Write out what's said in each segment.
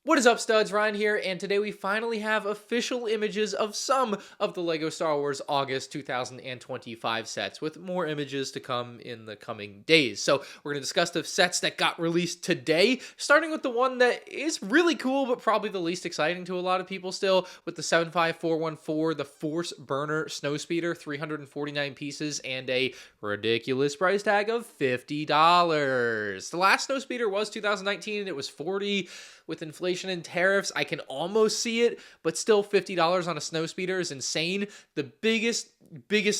What is up, studs? Ryan here, and today we finally have official images of some of the LEGO Star Wars August 2025 sets, with more images to come in the coming days. So we're going to discuss the sets that got released today, starting with the one that is really cool, but probably the least exciting to a lot of people still, with the 75414, the Force Burner Snowspeeder, 349 pieces, and a ridiculous price tag of $50. The last Snowspeeder was 2019, and it was $40. With inflation and tariffs, I can almost see it, but still $50 on a Snowspeeder is insane. The biggest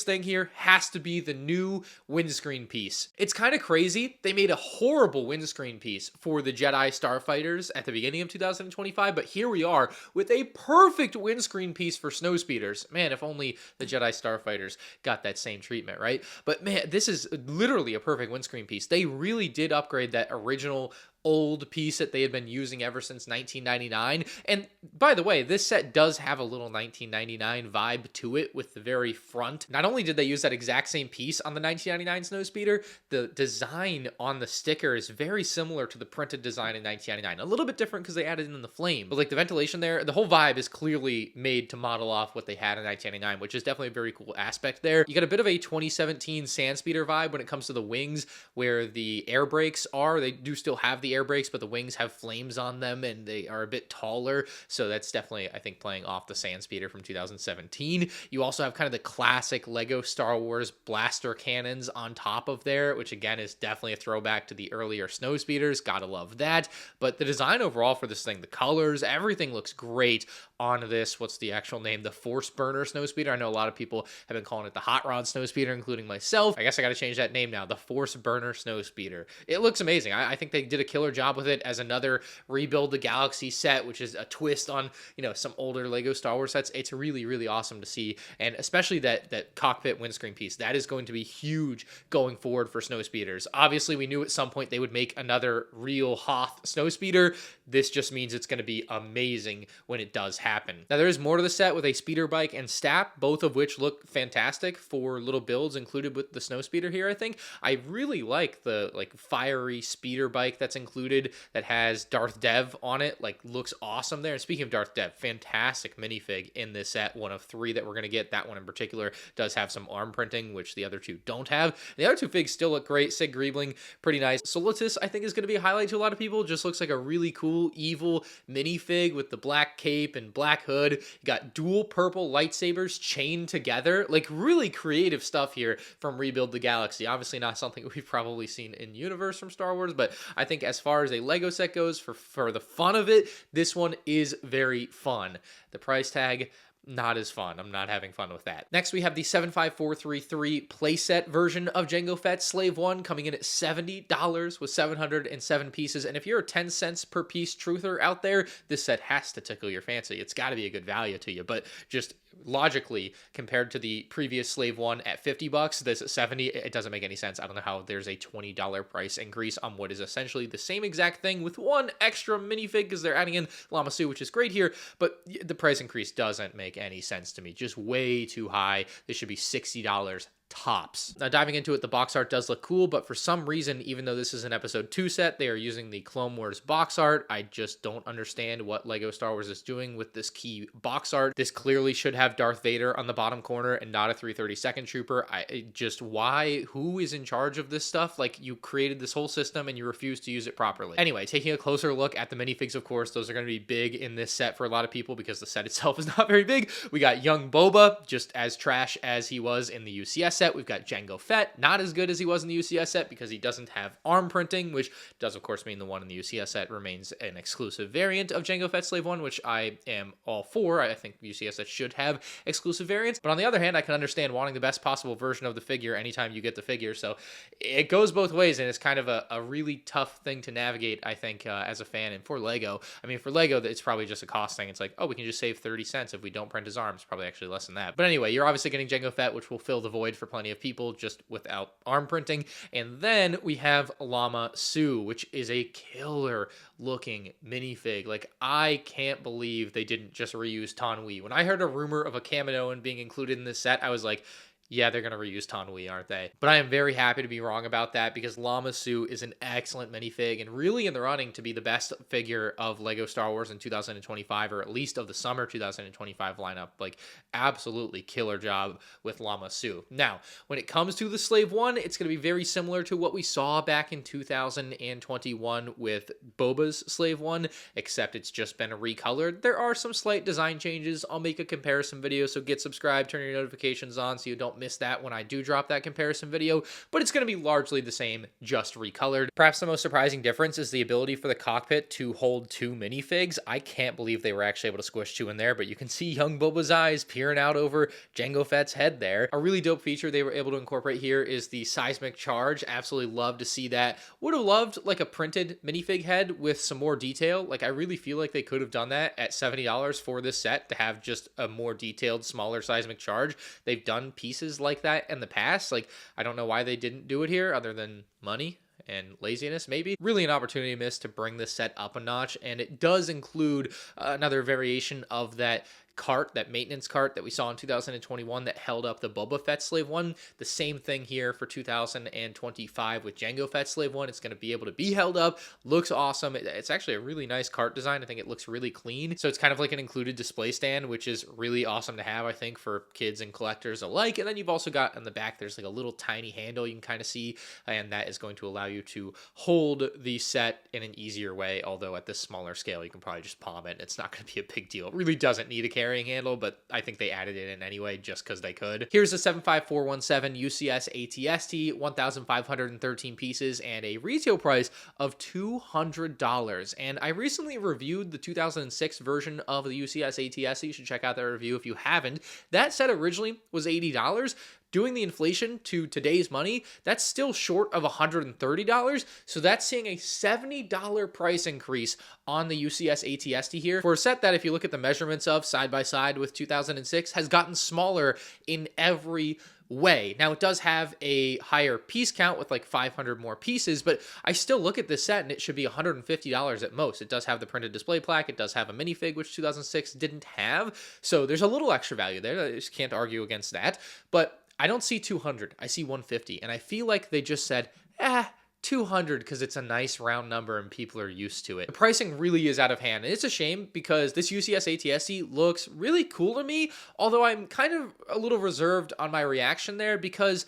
thing here has to be the new windscreen piece. It's kind of crazy. They made a horrible windscreen piece for the Jedi Starfighters at the beginning of 2025, but here we are with a perfect windscreen piece for Snowspeeders. Man, if only the Jedi Starfighters got that same treatment, right? But man, this is literally a perfect windscreen piece. They really did upgrade that original old piece that they had been using ever since 1999. And by the way, this set does have a little 1999 vibe to it with the very front. Not only did they use that exact same piece on the 1999 Snowspeeder, the design on the sticker is very similar to the printed design in 1999. A little bit different because they added in the flame, but like the ventilation there, the whole vibe is clearly made to model off what they had in 1999, which is definitely a very cool aspect there. You got a bit of a 2017 Sandspeeder vibe when it comes to the wings, where the air brakes are. They do still have the air brakes, but the wings have flames on them and they are a bit taller, so that's definitely, I think, playing off the Sandspeeder from 2017. You also have kind of the classic LEGO Star Wars blaster cannons on top of there, which again is definitely a throwback to the earlier Snowspeeders. Gotta love that. But the design overall for this thing, the colors, everything looks great on this. What's the actual name? The Force Burner Snowspeeder. I know a lot of people have been calling it the Hot Rod Snowspeeder, including myself. I guess I got to change that name now. The Force Burner Snowspeeder. It looks amazing. I think they did a killer job with it as another Rebuild the Galaxy set, which is a twist on, you know, some older LEGO Star Wars sets. It's really, really awesome to see. And especially that cockpit windscreen piece. That is going to be huge going forward for Snowspeeders. Obviously, we knew at some point they would make another real Hoth Snowspeeder. This just means it's going to be amazing when it does happen. Now, there is more to the set with a speeder bike and Stap, both of which look fantastic for little builds included with the Snowspeeder here, I think. I really like the fiery speeder bike that's included that has Darth Dev on it. Looks awesome there. And speaking of Darth Dev, fantastic minifig in this set, one of three that we're going to get. That one in particular does have some arm printing, which the other two don't have. The other two figs still look great. Sig Griebling, pretty nice. Solitus, I think, is going to be a highlight to a lot of people. Just looks like a really cool, evil minifig with the black cape and black hood. You got dual purple lightsabers chained together. Really creative stuff here from Rebuild the Galaxy. Obviously not something we've probably seen in universe from Star Wars, but I think as far as a LEGO set goes, for the fun of it, this one is very fun. The price tag, not as fun. I'm not having fun with that. Next, we have the 75433 playset version of Jango Fett Slave 1 coming in at $70 with 707 pieces. And if you're a 10 cents per piece truther out there, this set has to tickle your fancy. It's got to be a good value to you, but just logically, compared to the previous Slave 1 at $50, this at 70, it doesn't make any sense. I don't know how there's a $20 price increase on what is essentially the same exact thing with one extra minifig, because they're adding in Lama Su, which is great here, but the price increase doesn't make any sense to me. Just way too high. This should be $60 tops. Now, diving into it, the box art does look cool, but for some reason, even though this is an episode 2 set, they are using the Clone Wars box art. I just don't understand what LEGO Star Wars is doing with this key box art. This clearly should have Darth Vader on the bottom corner and not a 332nd Trooper. Why? Who is in charge of this stuff? You created this whole system and you refuse to use it properly. Anyway, taking a closer look at the minifigs, of course, those are going to be big in this set for a lot of people because the set itself is not very big. We got young Boba, just as trash as he was in the UCS set. We've got Jango Fett, not as good as he was in the UCS set because he doesn't have arm printing, which does of course mean the one in the UCS set remains an exclusive variant of Jango Fett Slave 1, which I am all for. I think UCS set should have exclusive variants, but on the other hand, I can understand wanting the best possible version of the figure anytime you get the figure, so it goes both ways, and it's kind of a really tough thing to navigate, I think, as a fan. And for LEGO, I mean, for LEGO, it's probably just a cost thing. It's like, oh, we can just save 30 cents if we don't print his arms. Probably actually less than that. But anyway, you're obviously getting Jango Fett, which will fill the void for plenty of people just without arm printing. And then we have Lama Su, which is a killer looking minifig. I can't believe they didn't just reuse Tanwi. When I heard a rumor of a Kaminoan being included in this set, I was like, Yeah, they're going to reuse Tanwi, aren't they? But I am very happy to be wrong about that because Llama Su is an excellent minifig and really in the running to be the best figure of LEGO Star Wars in 2025, or at least of the summer 2025 lineup. Like, absolutely killer job with Llama Su. Now, when it comes to the Slave One, it's going to be very similar to what we saw back in 2021 with Boba's Slave One, except it's just been recolored. There are some slight design changes. I'll make a comparison video, so get subscribed, turn your notifications on so you don't miss that when I do drop that comparison video, but it's going to be largely the same, just recolored. Perhaps the most surprising difference is the ability for the cockpit to hold 2 minifigs. I can't believe they were actually able to squish 2 in there, but you can see young Boba's eyes peering out over Jango Fett's head there. A really dope feature they were able to incorporate here is the seismic charge. Absolutely love to see that. Would have loved like a printed minifig head with some more detail. Like, I really feel like they could have done that at $70 for this set to have just a more detailed, smaller seismic charge. They've done pieces like that in the past. Like, I don't know why they didn't do it here other than money and laziness, maybe. Really an opportunity missed to bring this set up a notch, and it does include another variation of that cart, that maintenance cart that we saw in 2021 that held up the Boba Fett Slave One. The same thing here for 2025 with Jango Fett Slave One. It's going to be able to be held up. Looks awesome. It's actually a really nice cart design. I think it looks really clean. So it's kind of like an included display stand, which is really awesome to have, I think, for kids and collectors alike. And then you've also got in the back, there's like a little tiny handle you can kind of see, and that is going to allow you to hold the set in an easier way. Although at this smaller scale, you can probably just palm it. It's not going to be a big deal. It really doesn't need a carrying handle, but I think they added it in anyway just because they could. Here's a 75417 UCS AT-ST, 1,513 pieces, and a retail price of $200. And I recently reviewed the 2006 version of the UCS AT-ST. You should check out that review if you haven't. That set originally was $80. Doing the inflation to today's money, that's still short of $130. So that's seeing a $70 price increase on the UCS AT-ST here for a set that, if you look at the measurements of side by side with 2006, has gotten smaller in every way. Now, it does have a higher piece count with like 500 more pieces, but I still look at this set and it should be $150 at most. It does have the printed display plaque. It does have a minifig, which 2006 didn't have. So there's a little extra value there. I just can't argue against that. But I don't see 200. I see 150. And I feel like they just said, 200 because it's a nice round number and people are used to it. The pricing really is out of hand. And it's a shame because this UCS AT-ST looks really cool to me, although I'm kind of a little reserved on my reaction there because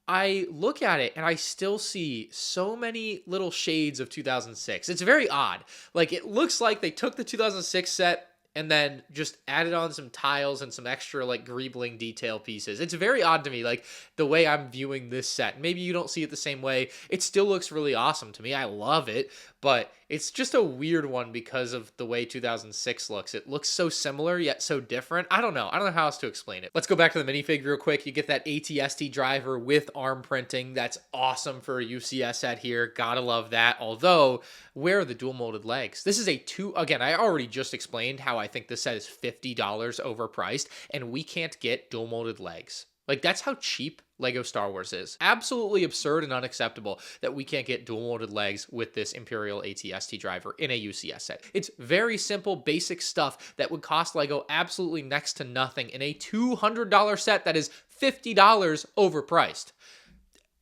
I look at it and I still see so many little shades of 2006. It's very odd. Like, it looks like they took the 2006 set and then just added on some tiles and some extra like greebling detail pieces. It's very odd to me, like the way I'm viewing this set. Maybe you don't see it the same way. It still looks really awesome to me. I love it, but it's just a weird one because of the way 2006 looks. It looks so similar yet so different. I don't know how else to explain it. Let's go back to the minifig real quick. You get that AT-ST driver with arm printing. That's awesome for a UCS set here. Gotta love that. Although, where are the dual molded legs? This is again, I already just explained how I think this set is $50 overpriced, and we can't get dual molded legs. Like, that's how cheap LEGO Star Wars is. Absolutely absurd and unacceptable that we can't get dual molded legs with this Imperial AT-ST driver in a UCS set. It's very simple, basic stuff that would cost LEGO absolutely next to nothing in a $200 set that is $50 overpriced.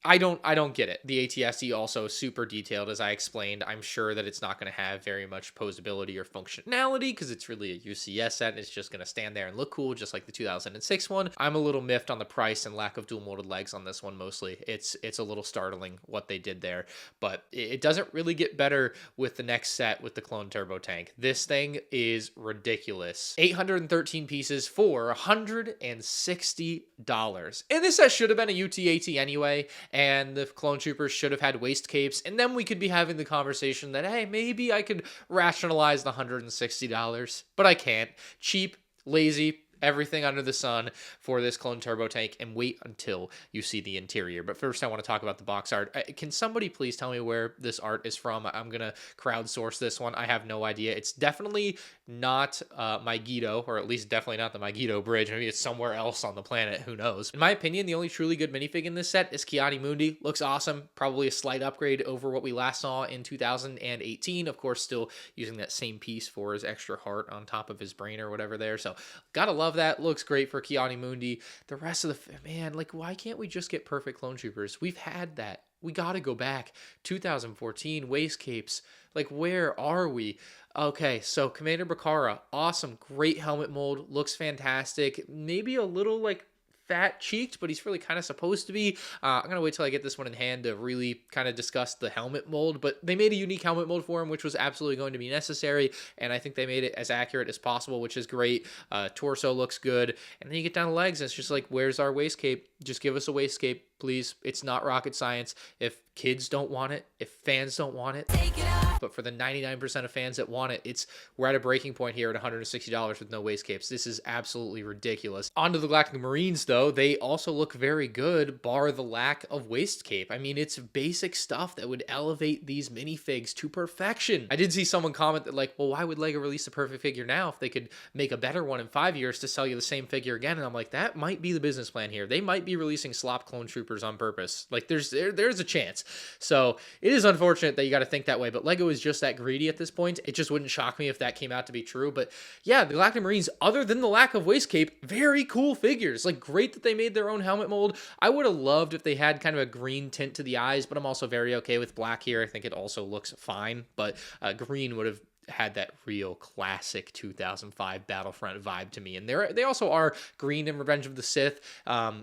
I don't get it. The AT-ST also super detailed, as I explained. I'm sure that it's not going to have very much posability or functionality because it's really a UCS set and it's just going to stand there and look cool just like the 2006 one. I'm a little miffed on the price and lack of dual molded legs on this one mostly. It's a little startling what they did there, but it doesn't really get better with the next set with the clone turbo tank. This thing is ridiculous. 813 pieces for $160. And this set should have been a UT-AT anyway, and the clone troopers should have had waist capes, and then we could be having the conversation that, hey, maybe I could rationalize the $160, but I can't. Cheap, lazy, everything under the sun for this clone turbo tank, and wait until you see the interior. But first, I want to talk about the box art. Can somebody please tell me where this art is from? I'm gonna crowdsource this one. I have no idea. It's definitely not Megiddo, or at least definitely not the Megiddo Bridge. Maybe it's somewhere else on the planet. Who knows? In my opinion, the only truly good minifig in this set is Ki-Adi-Mundi. Looks awesome. Probably a slight upgrade over what we last saw in 2018. Of course, still using that same piece for his extra heart on top of his brain or whatever there. So gotta love love that. Looks great for Kiani Mundi. The rest of the, man, like, why can't we just get perfect clone troopers? We've had that. We got to go back. 2014, waist capes. Like, where are we? Okay, so Commander Bakara, awesome. Great helmet mold. Looks fantastic. Maybe a little, like, fat cheeked, but he's really kind of supposed to be. I'm going to wait till I get this one in hand to really kind of discuss the helmet mold, but they made a unique helmet mold for him, which was absolutely going to be necessary, and I think they made it as accurate as possible, which is great. Torso looks good, and then you get down to legs, and it's just like, where's our waist cape? Just give us a waist cape, please. It's not rocket science. If kids don't want it, if fans don't want it, take it out. But for the 99% of fans that want it, we're at a breaking point here at $160 with no waist capes. This is absolutely ridiculous. Onto the Galactic Marines, though. They also look very good, bar the lack of waist cape. I mean, it's basic stuff that would elevate these minifigs to perfection. I did see someone comment that, like, well, why would LEGO release a perfect figure now if they could make a better one in 5 years to sell you the same figure again? And I'm like, that might be the business plan here. They might be releasing slop clone troopers on purpose. Like, there's a chance. So it is unfortunate that you got to think that way, but LEGO is just that greedy at this point. It just wouldn't shock me if that came out to be true. But yeah, the Galactic Marines, other than the lack of waist cape, very cool figures. Like, great that they made their own helmet mold. I would have loved if they had kind of a green tint to the eyes, but I'm also very okay with black here. I think it also looks fine, but green would have had that real classic 2005 Battlefront vibe to me. And they also are green in Revenge of the Sith,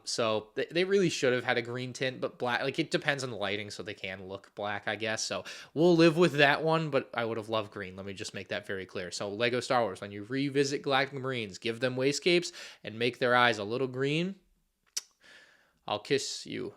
so they really should have had a green tint, but black, like, it depends on the lighting, so they can look black, I guess. So we'll live with that one, but I would have loved green. Let me just make that very clear. So LEGO Star Wars, when you revisit Galactic Marines, give them waist capes and make their eyes a little green. I'll kiss you.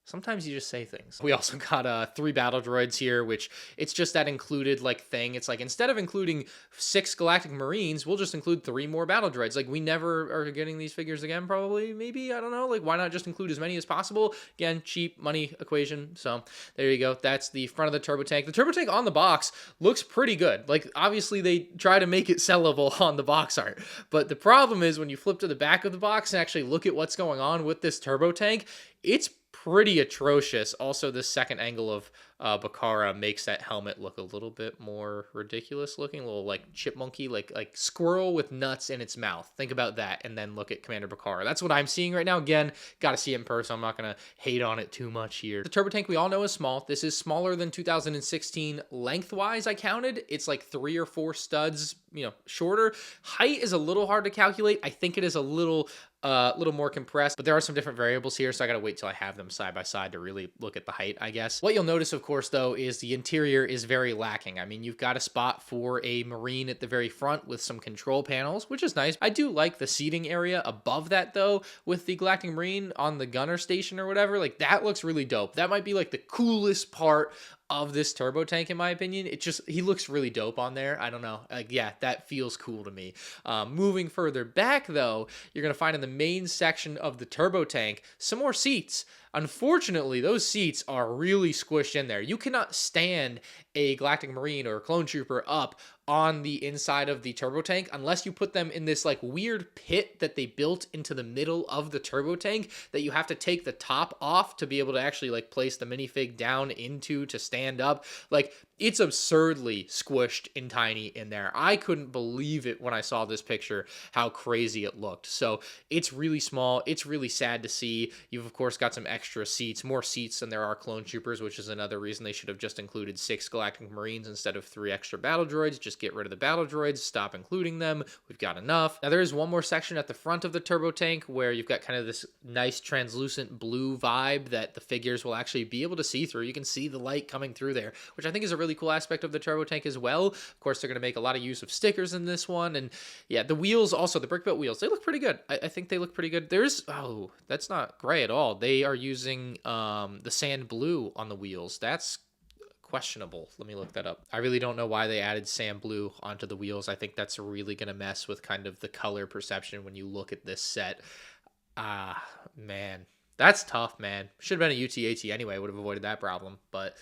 Sometimes you just say things. We also got 3 battle droids here, which it's just that included like thing. It's like, instead of including 6 Galactic Marines, we'll just include 3 more battle droids. Like, we never are getting these figures again, probably, maybe, I don't know. Like, why not just include as many as possible? Again, cheap money equation. So there you go. That's the front of the turbo tank. The turbo tank on the box looks pretty good. Like, obviously they try to make it sellable on the box art, but the problem is when you flip to the back of the box and actually look at what's going on with this turbo tank, it's pretty atrocious. Also, this second angle of Bakara makes that helmet look a little bit more ridiculous looking, a little like chipmunky, like squirrel with nuts in its mouth. Think about that, and then look at Commander Bakara. That's what I'm seeing right now. Again, got to see it in person. I'm not going to hate on it too much here. The turbo tank we all know is small. This is smaller than 2016 lengthwise. I counted. It's like 3 or 4 studs, shorter. Height is a little hard to calculate. I think it is a little more compressed, but there are some different variables here, so I gotta wait till I have them side by side to really look at the height, I guess. What you'll notice, of course, though, is the interior is very lacking. I mean, you've got a spot for a Marine at the very front with some control panels, which is nice. I do like the seating area above that, though, with the Galactic Marine on the gunner station or whatever. Like, that looks really dope. That might be like the coolest part of this turbo tank, in my opinion. He looks really dope on there. I don't know. Yeah, that feels cool to me. Moving further back, though, you're going to find in the main section of the turbo tank some more seats. Unfortunately, those seats are really squished in there. You cannot stand a Galactic Marine or a Clone Trooper up on the inside of the turbo tank unless you put them in this like weird pit that they built into the middle of the turbo tank that you have to take the top off to be able to actually like place the minifig down into to stand up. Like, it's absurdly squished and tiny in there. I couldn't believe it when I saw this picture, how crazy it looked. So it's really small. It's really sad to see. You've, of course, got some extra seats, more seats than there are Clone Troopers, which is another reason they should have just included 6 Galactic Marines instead of 3 extra battle droids. Just get rid of the battle droids, stop including them. We've got enough. Now, there is one more section at the front of the turbo tank where you've got kind of this nice translucent blue vibe that the figures will actually be able to see through. You can see the light coming through there, which I think is a really cool aspect of the turbo tank as well. Of course, they're going to make a lot of use of stickers in this one. And yeah, the wheels, also the brick built wheels, they look pretty good. I think they look pretty good. Oh, that's not gray at all. They are using the sand blue on the wheels. That's questionable. Let me look that up. I really don't know why they added sand blue onto the wheels. I think that's really going to mess with kind of the color perception when you look at this set. Man, that's tough, man. Should have been a UT-AT anyway. Would have avoided that problem. But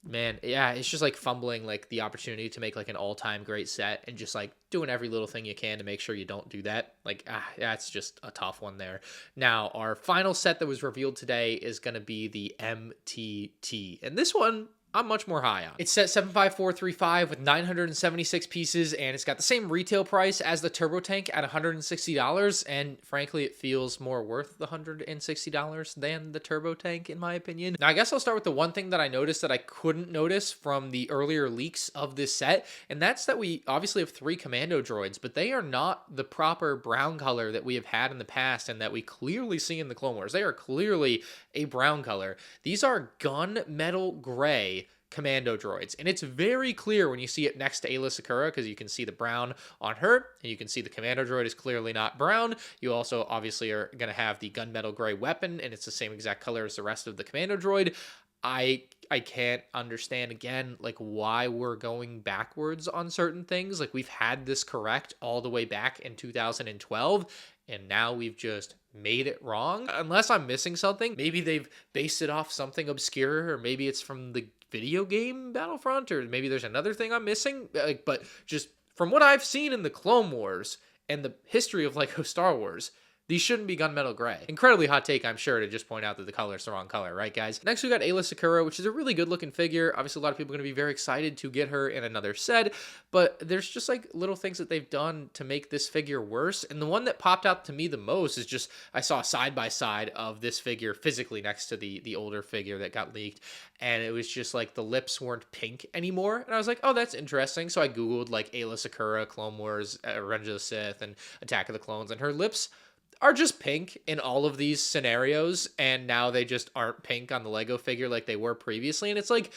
man, yeah, it's just like fumbling like the opportunity to make like an all-time great set and just like doing every little thing you can to make sure you don't do that. Like, that's just a tough one there. Now, our final set that was revealed today is going to be the MTT. And this one I'm much more high on. It's set 75435 with 976 pieces, and it's got the same retail price as the turbo tank at $160, and frankly it feels more worth the $160 than the turbo tank in my opinion. Now I guess I'll start with the one thing that I noticed that I couldn't notice from the earlier leaks of this set, and that's that we obviously have 3 commando droids, but they are not the proper brown color that we have had in the past and that we clearly see in the Clone Wars. They are clearly a brown color. These are gunmetal gray commando droids, and it's very clear when you see it next to Aayla Secura because you can see the brown on her and you can see the commando droid is clearly not brown. You also obviously are going to have the gunmetal gray weapon, and it's the same exact color as the rest of the commando droid. I can't understand again like why we're going backwards on certain things. Like, we've had this correct all the way back in 2012 and now we've just made it wrong. Unless I'm missing something, maybe they've based it off something obscure, or maybe it's from the video game Battlefront, or maybe there's another thing I'm missing. But just from what I've seen in the Clone Wars and the history of Lego Star Wars, these shouldn't be gunmetal gray. Incredibly hot take, I'm sure, to just point out that the color is the wrong color, right, guys? Next, we got Aayla Secura, which is a really good-looking figure. Obviously, a lot of people are going to be very excited to get her in another set, but there's just, like, little things that they've done to make this figure worse, and the one that popped out to me the most is just, I saw a side-by-side of this figure physically next to the older figure that got leaked, and it was just, like, the lips weren't pink anymore, and I was like, oh, that's interesting, so I Googled, like, Aayla Secura, Clone Wars, Revenge of the Sith, and Attack of the Clones, and her lips are just pink in all of these scenarios, and now they just aren't pink on the Lego figure like they were previously. And it's like,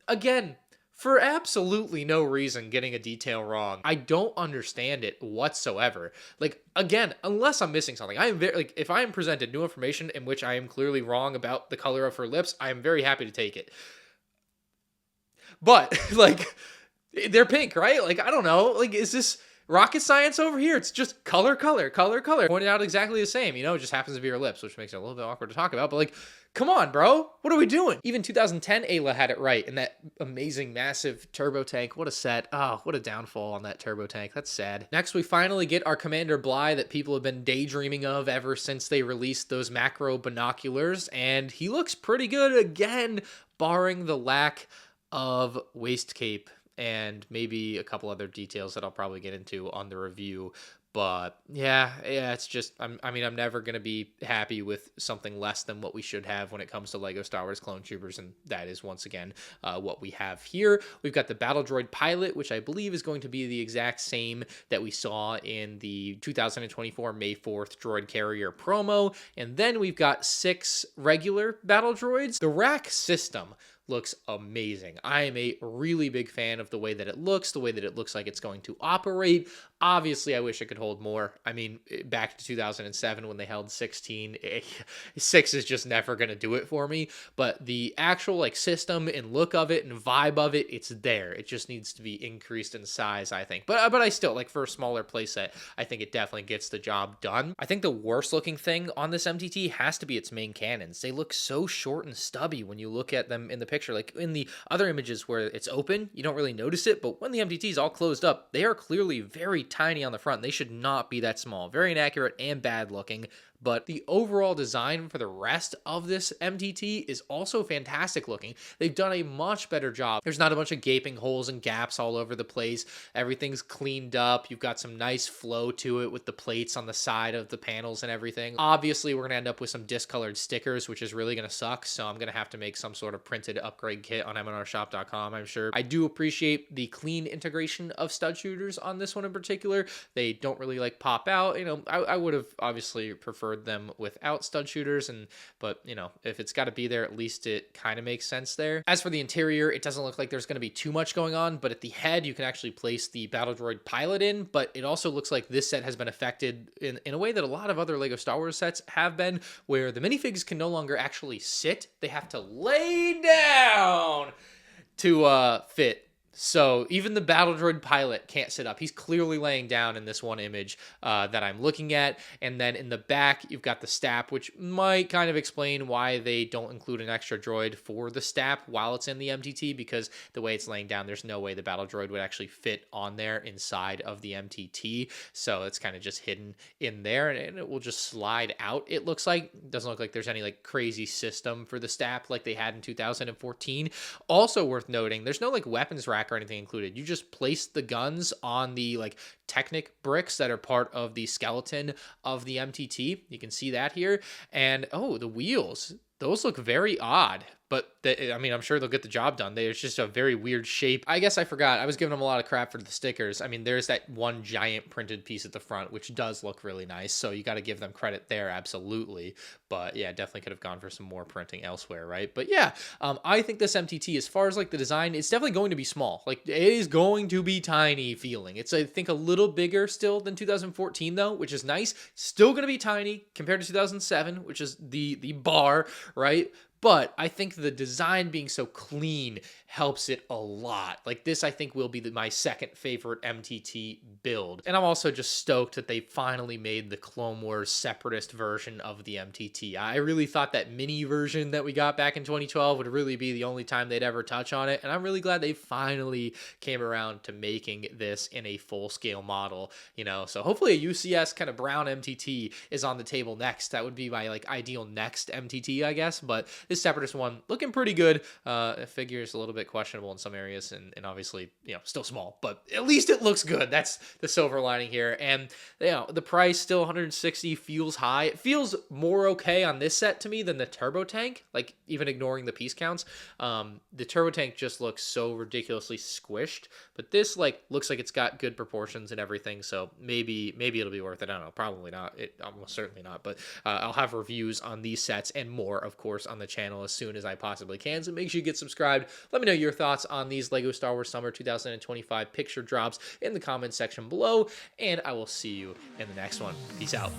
again, for absolutely no reason getting a detail wrong. I don't understand it whatsoever. Like, again, unless I'm missing something. I am very, like, if I am presented new information in which I am clearly wrong about the color of her lips, I am very happy to take it. But, like, they're pink, right? Like, I don't know. Like, is this rocket science over here? It's just color. Pointed out exactly the same, you know, it just happens to be her lips, which makes it a little bit awkward to talk about, but like, come on, bro. What are we doing? Even 2010 Aayla had it right in that amazing, massive turbo tank. What a set. Oh, what a downfall on that turbo tank. That's sad. Next, we finally get our Commander Bly that people have been daydreaming of ever since they released those macro binoculars, and he looks pretty good again, barring the lack of waist cape and maybe a couple other details that I'll probably get into on the review. But yeah, it's just, I'm never going to be happy with something less than what we should have when it comes to Lego Star Wars Clone Troopers, and that is once again what we have here. We've got the Battle Droid Pilot, which I believe is going to be the exact same that we saw in the 2024 May 4th Droid Carrier promo, and then we've got 6 regular Battle Droids. The rack system looks amazing. I am a really big fan of the way that it looks like it's going to operate. Obviously, I wish it could hold more. I mean, back to 2007 when they held 16, 6 is just never going to do it for me. But the actual like system and look of it and vibe of it, it's there. It just needs to be increased in size, I think. But I still, like, for a smaller playset, I think it definitely gets the job done. I think the worst looking thing on this MTT has to be its main cannons. They look so short and stubby when you look at them in the picture. Like in the other images where it's open, you don't really notice it, but when the MTT is all closed up, they are clearly very tiny on the front. They should not be that small. Very inaccurate and bad looking. But the overall design for the rest of this MTT is also fantastic looking. They've done a much better job. There's not a bunch of gaping holes and gaps all over the place. Everything's cleaned up. You've got some nice flow to it with the plates on the side of the panels and everything. Obviously, we're going to end up with some discolored stickers, which is really going to suck. So I'm going to have to make some sort of printed upgrade kit on mnrshop.com, I'm sure. I do appreciate the clean integration of stud shooters on this one in particular. They don't really like pop out. You know, I would have obviously preferred them without stud shooters, but you know, if it's got to be there, at least it kind of makes sense there. As for the interior, it doesn't look like there's going to be too much going on, but at the head you can actually place the Battle Droid Pilot in. But it also looks like this set has been affected in a way that a lot of other Lego Star Wars sets have been, where the minifigs can no longer actually sit. They have to lay down to fit So even the battle droid pilot can't sit up. He's clearly laying down in this one image that I'm looking at. And then in the back, you've got the STAP, which might kind of explain why they don't include an extra droid for the STAP while it's in the MTT, because the way it's laying down, there's no way the battle droid would actually fit on there inside of the MTT. So it's kind of just hidden in there, and it will just slide out. It looks like. It doesn't look like there's any like crazy system for the STAP like they had in 2014. Also worth noting, there's no like weapons rack or anything included. You just place the guns on the like Technic bricks that are part of the skeleton of the MTT. You can see that here. And oh, the wheels, those look very odd. But I mean, I'm sure they'll get the job done. It's just a very weird shape. I guess I forgot. I was giving them a lot of crap for the stickers. I mean, there's that one giant printed piece at the front, which does look really nice. So you got to give them credit there, absolutely. But yeah, definitely could have gone for some more printing elsewhere, right? But yeah, I think this MTT, as far as like the design, it's definitely going to be small. Like it is going to be tiny feeling. It's, I think, a little bigger still than 2014 though, which is nice. Still going to be tiny compared to 2007, which is the bar, right? But I think the design being so clean helps it a lot. Like this, I think, will be my second favorite MTT build. And I'm also just stoked that they finally made the Clone Wars Separatist version of the MTT. I really thought that mini version that we got back in 2012 would really be the only time they'd ever touch on it. And I'm really glad they finally came around to making this in a full-scale model, you know? So hopefully a UCS kind of brown MTT is on the table next. That would be my like ideal next MTT, I guess. But this Separatist one looking pretty good. Figure is a little bit questionable in some areas, and obviously, you know, still small, but at least it looks good. That's the silver lining here. And you know, the price still 160 feels high. It feels more okay on this set to me than the turbo tank, like even ignoring the piece counts. The turbo tank just looks so ridiculously squished, but this like looks like it's got good proportions and everything. So maybe it'll be worth it. I don't know. Probably not. It almost certainly not. But I'll have reviews on these sets and more, of course, on the channel as soon as I possibly can. So make sure you get subscribed. Let me know your thoughts on these LEGO Star Wars Summer 2025 picture drops in the comments section below, and I will see you in the next one. Peace out.